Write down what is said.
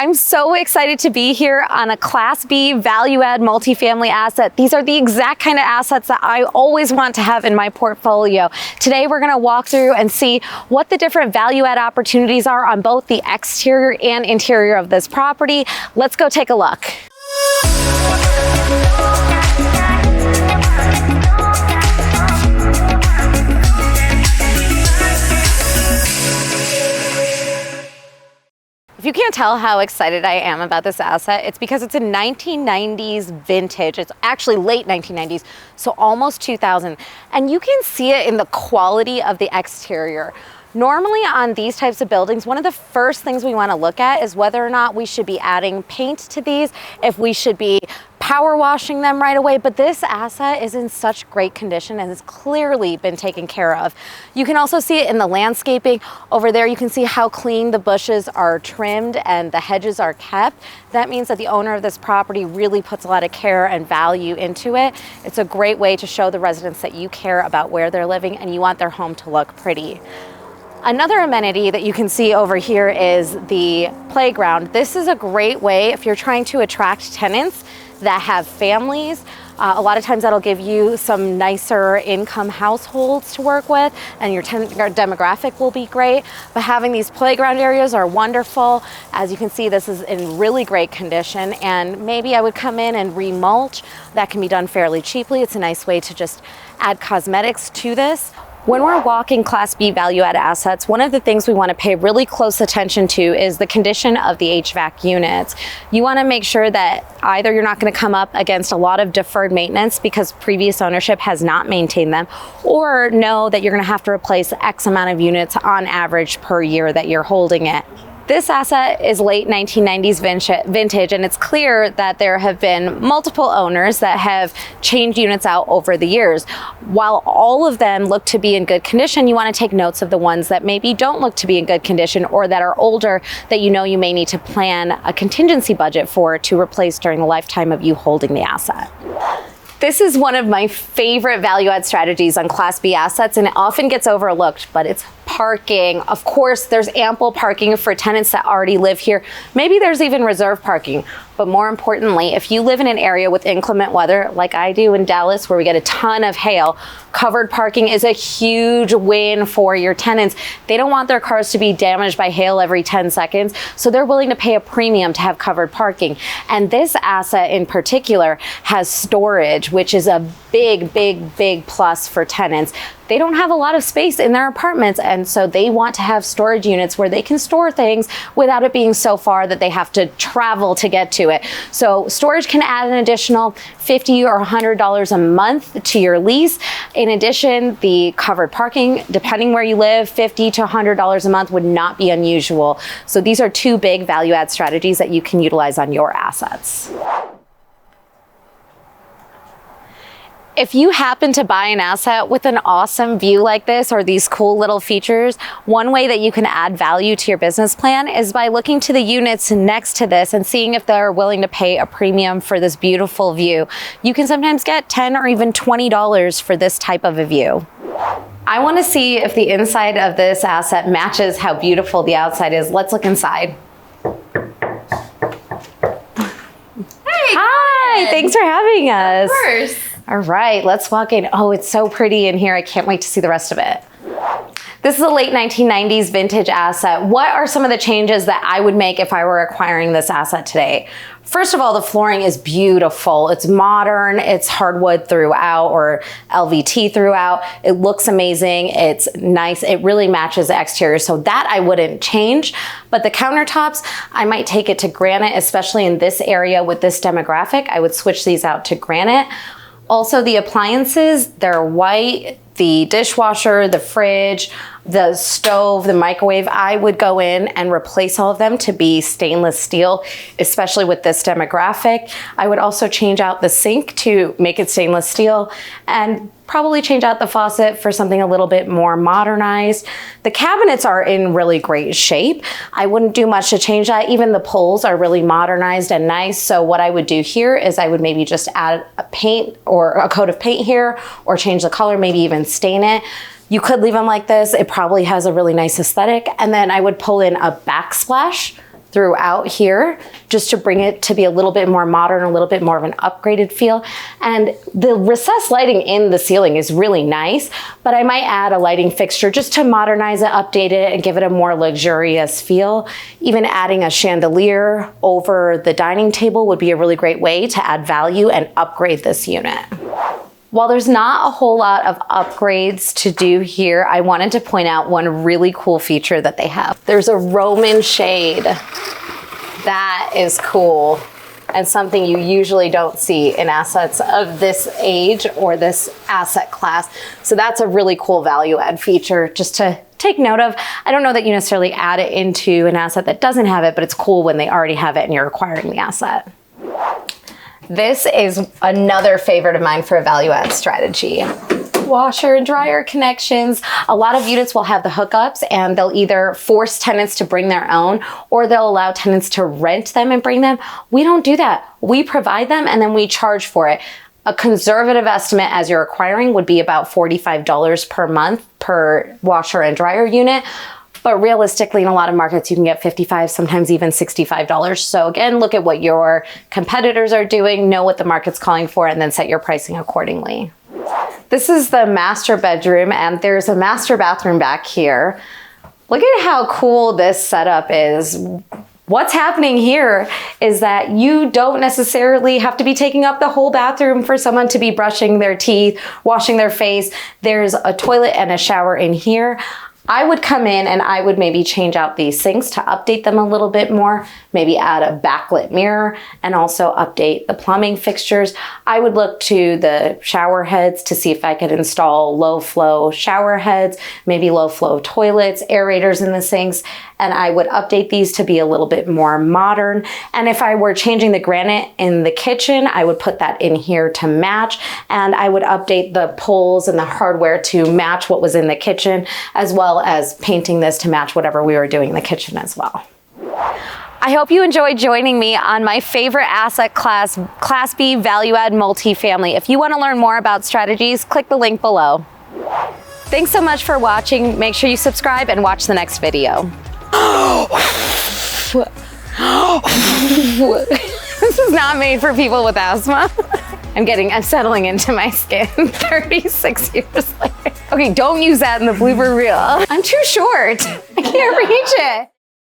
I'm so excited to be here on a Class B value-add multifamily asset. These are the exact kind of assets that I always want to have in my portfolio. Today, we're gonna walk through and see what the different value-add opportunities are on both the exterior and interior of this property. Let's go take a look. If you can't tell how excited I am about this asset, it's because it's a 1990s vintage. It's actually late 1990s, so almost 2000. And you can see it in the quality of the exterior. Normally on these types of buildings, one of the first things we want to look at is whether or not we should be adding paint to these, if we should be power washing them right away, but this asset is in such great condition and has clearly been taken care of. You can also see it in the landscaping. Over there, you can see how clean the bushes are trimmed and the hedges are kept. That means that the owner of this property really puts a lot of care and value into it. It's a great way to show the residents that you care about where they're living and you want their home to look pretty. Another amenity that you can see over here is the playground. This is a great way if you're trying to attract tenants that have families. A lot of times that'll give you some nicer income households to work with, and your demographic will be great. But having these playground areas are wonderful. As you can see, this is in really great condition, and maybe I would come in and remulch. That can be done fairly cheaply. It's a nice way to just add cosmetics to this. When we're walking Class B value-add assets, one of the things we want to pay really close attention to is the condition of the HVAC units. You want to make sure that either you're not going to come up against a lot of deferred maintenance because previous ownership has not maintained them, or know that you're going to have to replace X amount of units on average per year that you're holding it. This asset is late 1990s vintage, and it's clear that there have been multiple owners that have changed units out over the years. While all of them look to be in good condition, you want to take notes of the ones that maybe don't look to be in good condition or that are older that you know you may need to plan a contingency budget for to replace during the lifetime of you holding the asset. This is one of my favorite value-add strategies on Class B assets, and it often gets overlooked, but it's parking. Of course, there's ample parking for tenants that already live here. Maybe there's even reserve parking. But more importantly, if you live in an area with inclement weather, like I do in Dallas, where we get a ton of hail, covered parking is a huge win for your tenants. They don't want their cars to be damaged by hail every 10 seconds, so they're willing to pay a premium to have covered parking. And this asset in particular has storage, which is a big, big, big plus for tenants. They don't have a lot of space in their apartments, and so they want to have storage units where they can store things without it being so far that they have to travel to get to it. So storage can add an additional $50 or $100 a month to your lease. In addition, the covered parking, depending where you live, $50 to $100 a month would not be unusual. So these are two big value-add strategies that you can utilize on your assets. If you happen to buy an asset with an awesome view like this or these cool little features, one way that you can add value to your business plan is by looking to the units next to this and seeing if they're willing to pay a premium for this beautiful view. You can sometimes get $10 or even $20 for this type of a view. I want to see if the inside of this asset matches how beautiful the outside is. Let's look inside. Hi, thanks for having us. Of course. All right, let's walk in. Oh, it's so pretty in here. I can't wait to see the rest of it. This is a late 1990s vintage asset. What are some of the changes that I would make if I were acquiring this asset today? First of all, the flooring is beautiful. It's modern, it's hardwood throughout or LVT throughout. It looks amazing, it's nice. It really matches the exterior, so that I wouldn't change. But the countertops, I might take it to granite, especially in this area with this demographic. I would switch these out to granite. Also, the appliances, they're white. The dishwasher, the fridge, the stove, the microwave, I would go in and replace all of them to be stainless steel, especially with this demographic. I would also change out the sink to make it stainless steel and probably change out the faucet for something a little bit more modernized. The cabinets are in really great shape. I wouldn't do much to change that. Even the pulls are really modernized and nice. So what I would do here is I would maybe just add a paint or a coat of paint here or change the color, maybe even stain it. You could leave them like this. It probably has a really nice aesthetic. And then I would pull in a backsplash throughout here just to bring it to be a little bit more modern, a little bit more of an upgraded feel. And the recessed lighting in the ceiling is really nice, but I might add a lighting fixture just to modernize it, update it, and give it a more luxurious feel. Even adding a chandelier over the dining table would be a really great way to add value and upgrade this unit. While there's not a whole lot of upgrades to do here, I wanted to point out one really cool feature that they have. There's a Roman shade. That is cool and something you usually don't see in assets of this age or this asset class. So that's a really cool value add feature just to take note of. I don't know that you necessarily add it into an asset that doesn't have it, but it's cool when they already have it and you're acquiring the asset. This is another favorite of mine for a value add strategy. Washer and dryer connections. A lot of units will have the hookups and they'll either force tenants to bring their own or they'll allow tenants to rent them and bring them. We don't do that. We provide them and then we charge for it. A conservative estimate as you're acquiring would be about $45 per month per washer and dryer unit. But realistically, in a lot of markets, you can get $55, sometimes even $65. So again, look at what your competitors are doing, know what the market's calling for, and then set your pricing accordingly. This is the master bedroom, and there's a master bathroom back here. Look at how cool this setup is. What's happening here is that you don't necessarily have to be taking up the whole bathroom for someone to be brushing their teeth, washing their face. There's a toilet and a shower in here. I would come in and I would maybe change out these sinks to update them a little bit more, maybe add a backlit mirror and also update the plumbing fixtures. I would look to the shower heads to see if I could install low flow shower heads, maybe low flow toilets, aerators in the sinks, and I would update these to be a little bit more modern. And if I were changing the granite in the kitchen, I would put that in here to match, and I would update the poles and the hardware to match what was in the kitchen, as well as painting this to match whatever we were doing in the kitchen as well. I hope you enjoyed joining me on my favorite asset class, Class B value add multifamily. If you want to learn more about strategies, click the link below. Thanks so much for watching. Make sure you subscribe and watch the next video. This is not made for people with asthma. I'm settling into my skin 36 years later. Okay, don't use that in the blooper reel. I'm too short. I can't reach it.